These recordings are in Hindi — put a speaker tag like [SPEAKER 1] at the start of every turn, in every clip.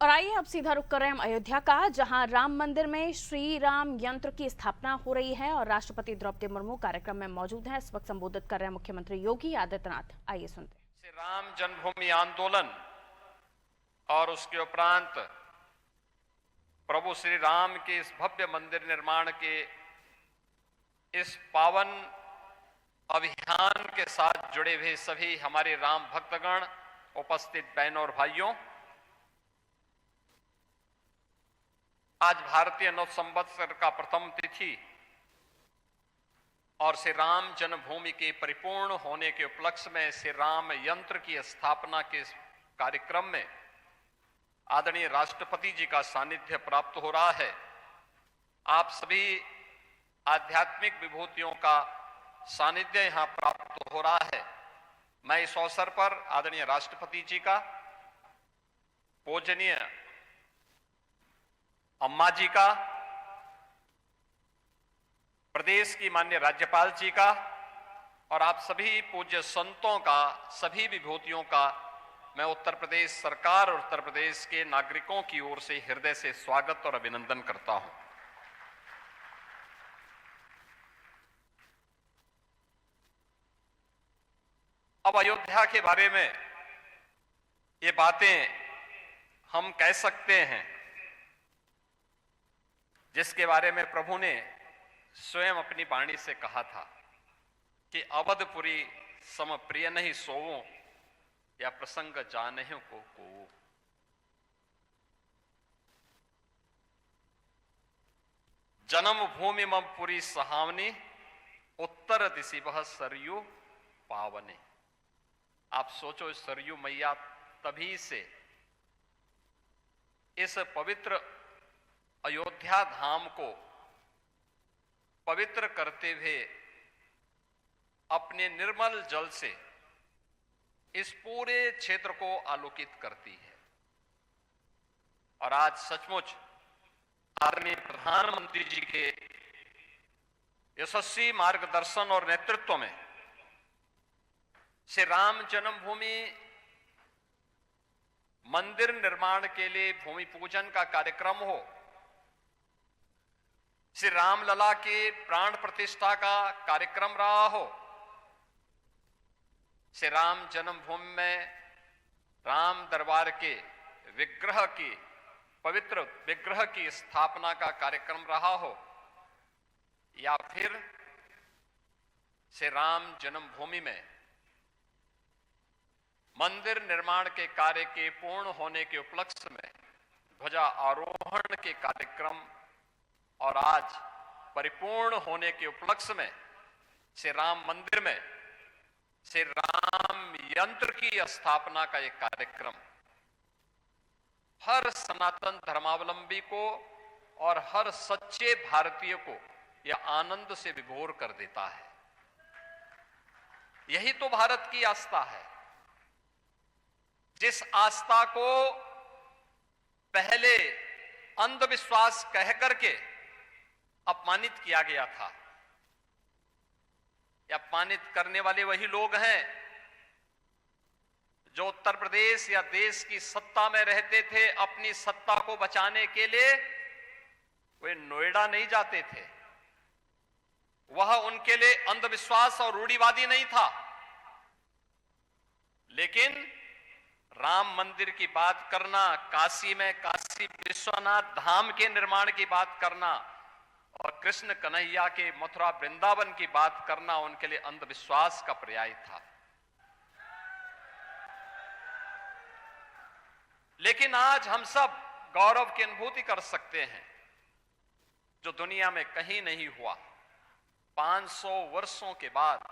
[SPEAKER 1] और आइए अब सीधा रुख कर रहे हैं हम अयोध्या का, जहां राम मंदिर में श्री राम यंत्र की स्थापना हो रही है और राष्ट्रपति द्रौपदी मुर्मू कार्यक्रम में मौजूद हैं। इस वक्त संबोधित कर रहे हैं मुख्यमंत्री योगी आदित्यनाथ। आइए सुनते हैं।
[SPEAKER 2] श्री राम जन्मभूमि आंदोलन और उसके उपरांत प्रभु श्री राम के इस भव्य मंदिर निर्माण के इस पावन अभियान के साथ जुड़े हुए सभी हमारे राम भक्तगण, उपस्थित बहनों और भाइयों, आज भारतीय नव संवत्सर का प्रथम तिथि और श्री राम जन्मभूमि के परिपूर्ण होने के उपलक्ष्य में श्री राम यंत्र की स्थापना के कार्यक्रम में आदरणीय राष्ट्रपति जी का सानिध्य प्राप्त हो रहा है। आप सभी आध्यात्मिक विभूतियों का सानिध्य यहां प्राप्त हो रहा है। मैं इस अवसर पर आदरणीय राष्ट्रपति जी का, पूजनीय अम्मा जी का, प्रदेश की माननीय राज्यपाल जी का और आप सभी पूज्य संतों का, सभी विभूतियों का मैं उत्तर प्रदेश सरकार और उत्तर प्रदेश के नागरिकों की ओर से हृदय से स्वागत और अभिनंदन करता हूं। अब अयोध्या के बारे में ये बातें हम कह सकते हैं जिसके बारे में प्रभु ने स्वयं अपनी वाणी से कहा था कि अवधपुरी सम प्रिय नहीं सोवो, या प्रसंग जानहु को जन्म भूमि मम पुरी सहावनी, उत्तर दिशि वह सरयू पावने। आप सोचो, सरयू मैया तभी से इस पवित्र अयोध्या धाम को पवित्र करते हुए अपने निर्मल जल से इस पूरे क्षेत्र को आलोकित करती है। और आज सचमुच आदरणीय प्रधानमंत्री जी के यशस्वी मार्गदर्शन और नेतृत्व में श्री राम जन्मभूमि मंदिर निर्माण के लिए भूमि पूजन का कार्यक्रम हो, श्री रामलला के प्राण प्रतिष्ठा का कार्यक्रम रहा हो, श्री राम जन्मभूमि में राम दरबार के विग्रह की, पवित्र विग्रह की स्थापना का कार्यक्रम रहा हो, या फिर श्री राम जन्मभूमि में मंदिर निर्माण के कार्य के पूर्ण होने के उपलक्ष्य में ध्वजा आरोहण के कार्यक्रम और आज परिपूर्ण होने के उपलक्ष्य में श्री राम मंदिर में श्री राम यंत्र की स्थापना का एक कार्यक्रम हर सनातन धर्मावलंबी को और हर सच्चे भारतीय को यह आनंद से विभोर कर देता है। यही तो भारत की आस्था है, जिस आस्था को पहले अंधविश्वास कह करके अपमानित किया गया था। या अपमानित करने वाले वही लोग हैं जो उत्तर प्रदेश या देश की सत्ता में रहते थे। अपनी सत्ता को बचाने के लिए वे नोएडा नहीं जाते थे। वह उनके लिए अंधविश्वास और रूढ़िवादी नहीं था, लेकिन राम मंदिर की बात करना, काशी में काशी विश्वनाथ धाम के निर्माण की बात करना और कृष्ण कन्हैया के मथुरा वृंदावन की बात करना उनके लिए अंधविश्वास का पर्याय था। लेकिन आज हम सब गौरव की अनुभूति कर सकते हैं जो दुनिया में कहीं नहीं हुआ। 500 वर्षों के बाद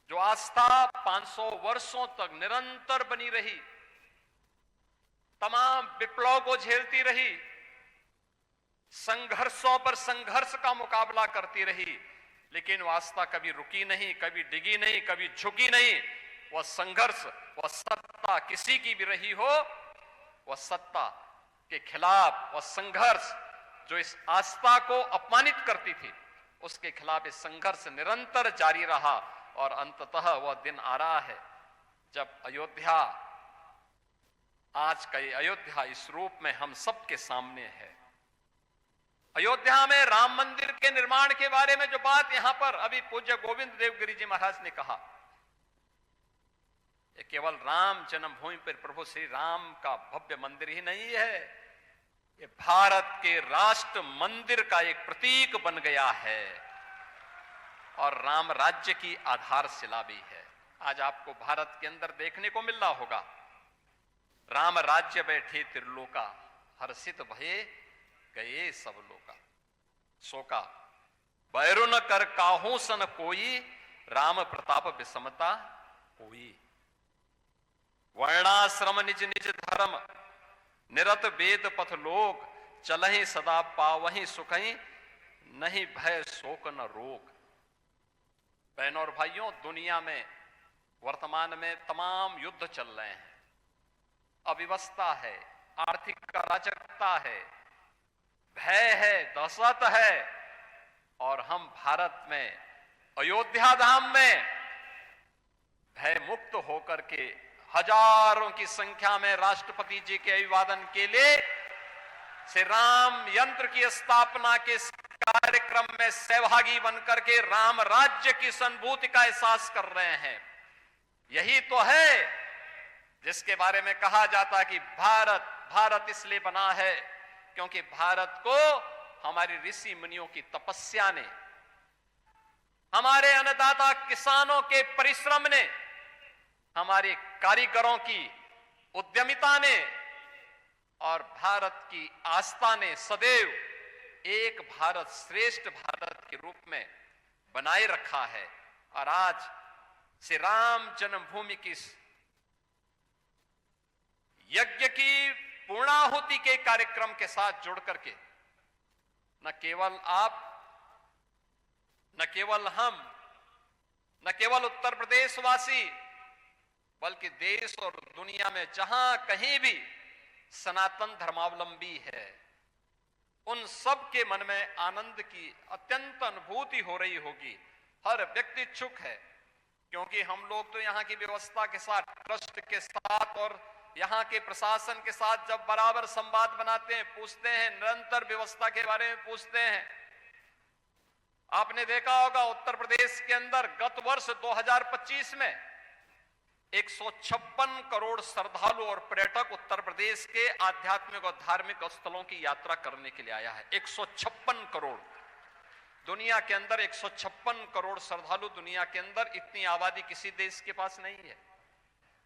[SPEAKER 2] जो आस्था 500 वर्षों तक निरंतर बनी रही, तमाम विप्लव को झेलती रही, संघर्षों पर संघर्ष का मुकाबला करती रही, लेकिन वह आस्था कभी रुकी नहीं, कभी डिगी नहीं, कभी झुकी नहीं। वह संघर्ष, वह सत्ता किसी की भी रही हो, वह सत्ता के खिलाफ वह संघर्ष जो इस आस्था को अपमानित करती थी, उसके खिलाफ इस संघर्ष निरंतर जारी रहा। और अंततः वह दिन आ रहा है जब अयोध्या आज का ये अयोध्या इस रूप में हम सबके सामने है। अयोध्या में राम मंदिर के निर्माण के बारे में जो बात यहां पर अभी पूज्य गोविंद देवगिरी जी महाराज ने कहा, ये केवल राम जन्मभूमि पर प्रभु श्री राम का भव्य मंदिर ही नहीं है, ये भारत के राष्ट्र मंदिर का एक प्रतीक बन गया है और राम राज्य की आधारशिला भी है। आज आपको भारत के अंदर देखने को मिल रहा होगा, राम राज्य बैठे त्रिलोका, हर्षित भये गए सब लोका। शोका बैरु न कर काहू सन कोई, राम प्रताप विषमता होई। वर्णाश्रम निज निज धर्म, निरत वेद पथ लोक, चलहि सदा पावहि सुखहि, नहीं भय शोक न रोग। बहनों और भाइयों, दुनिया में वर्तमान में तमाम युद्ध चल रहे हैं, अव्यवस्था है, आर्थिक अराजकता है, भय है, दहशत है, और हम भारत में अयोध्या धाम में भय मुक्त होकर के हजारों की संख्या में राष्ट्रपति जी के अभिवादन के लिए श्री राम यंत्र की स्थापना के कार्यक्रम में सहभागी बनकर के राम राज्य की अनुभूति का एहसास कर रहे हैं। यही तो है जिसके बारे में कहा जाता है कि भारत भारत इसलिए बना है क्योंकि भारत को हमारी ऋषि मुनियों की तपस्या ने, हमारे अन्नदाता किसानों के परिश्रम ने, हमारे कारीगरों की उद्यमिता ने और भारत की आस्था ने सदैव एक भारत श्रेष्ठ भारत के रूप में बनाए रखा है। और आज श्री राम जन्मभूमि की यज्ञ की पूर्णाहुति के कार्यक्रम के साथ जुड़ करके न केवल आप, न केवल हम, न केवल उत्तर प्रदेश वासी, बल्कि देश और दुनिया में जहां कहीं भी सनातन धर्मावलंबी है, उन सब के मन में आनंद की अत्यंत अनुभूति हो रही होगी। हर व्यक्ति इच्छुक है, क्योंकि हम लोग तो यहाँ की व्यवस्था के साथ, ट्रस्ट के साथ और यहाँ के प्रशासन के साथ जब बराबर संवाद बनाते हैं, पूछते हैं, निरंतर व्यवस्था के बारे में पूछते हैं। आपने देखा होगा उत्तर प्रदेश के अंदर गत वर्ष 2025 में 156 करोड़ श्रद्धालु और पर्यटक उत्तर प्रदेश के आध्यात्मिक और धार्मिक स्थलों की यात्रा करने के लिए आया है। 156 करोड़, दुनिया के अंदर 156 करोड़ श्रद्धालु, दुनिया के अंदर इतनी आबादी किसी देश के पास नहीं है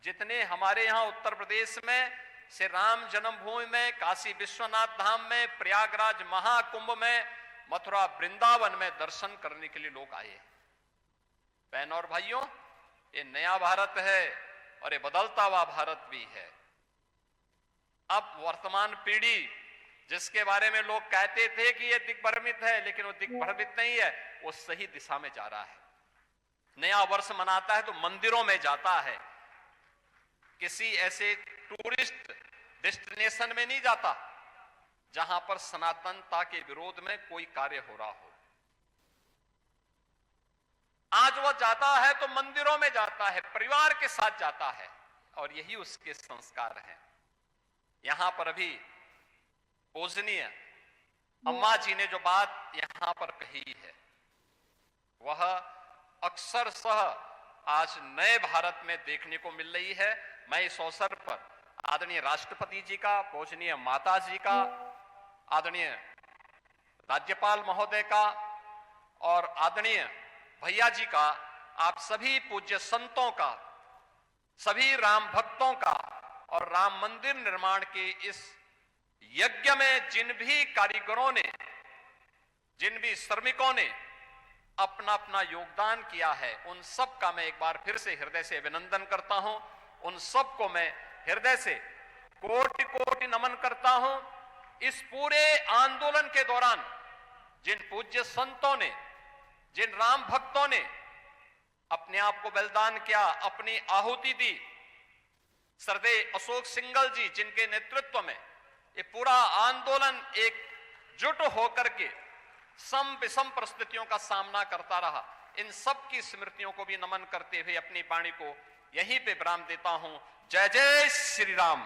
[SPEAKER 2] जितने हमारे यहाँ उत्तर प्रदेश में श्री राम जन्मभूमि में, काशी विश्वनाथ धाम में, प्रयागराज महाकुंभ में, मथुरा वृंदावन में दर्शन करने के लिए लोग आए। बहनों और भाइयों, ये नया भारत है और ये बदलता हुआ भारत भी है। अब वर्तमान पीढ़ी जिसके बारे में लोग कहते थे कि ये दिग्भ्रमित है, लेकिन वो दिग्भ्रमित नहीं है, वो सही दिशा में जा रहा है। नया वर्ष मनाता है तो मंदिरों में जाता है, किसी ऐसे टूरिस्ट डेस्टिनेशन में नहीं जाता जहां पर सनातनता के विरोध में कोई कार्य हो रहा हो। आज वह जाता है तो मंदिरों में जाता है, परिवार के साथ जाता है, और यही उसके संस्कार हैं। यहां पर अभी पूजनीय अम्मा जी ने जो बात यहां पर कही है, वह अक्षरशः आज नए भारत में देखने को मिल रही है। मैं इस अवसर पर आदरणीय राष्ट्रपति जी का, पूजनीय माता जी का, आदरणीय राज्यपाल महोदय का और आदरणीय भैया जी का, आप सभी पूज्य संतों का, सभी राम भक्तों का और राम मंदिर निर्माण के इस यज्ञ में जिन भी कारीगरों ने, जिन भी श्रमिकों ने अपना अपना योगदान किया है, उन सब का मैं एक बार फिर से हृदय से अभिनंदन करता हूं। उन सब को मैं हृदय से कोटि कोटि नमन करता हूं। इस पूरे आंदोलन के दौरान जिन पूज्य संतों ने, जिन राम भक्तों ने अपने आप को बलिदान किया, अपनी आहुति दी, श्रद्धेय अशोक सिंघल जी जिनके नेतृत्व में ये पूरा आंदोलन एकजुट होकर के सम विषम परिस्थितियों का सामना करता रहा, इन सब की स्मृतियों को भी नमन करते हुए अपनी वाणी को यहीं पे विराम देता हूं। जय जय श्री राम।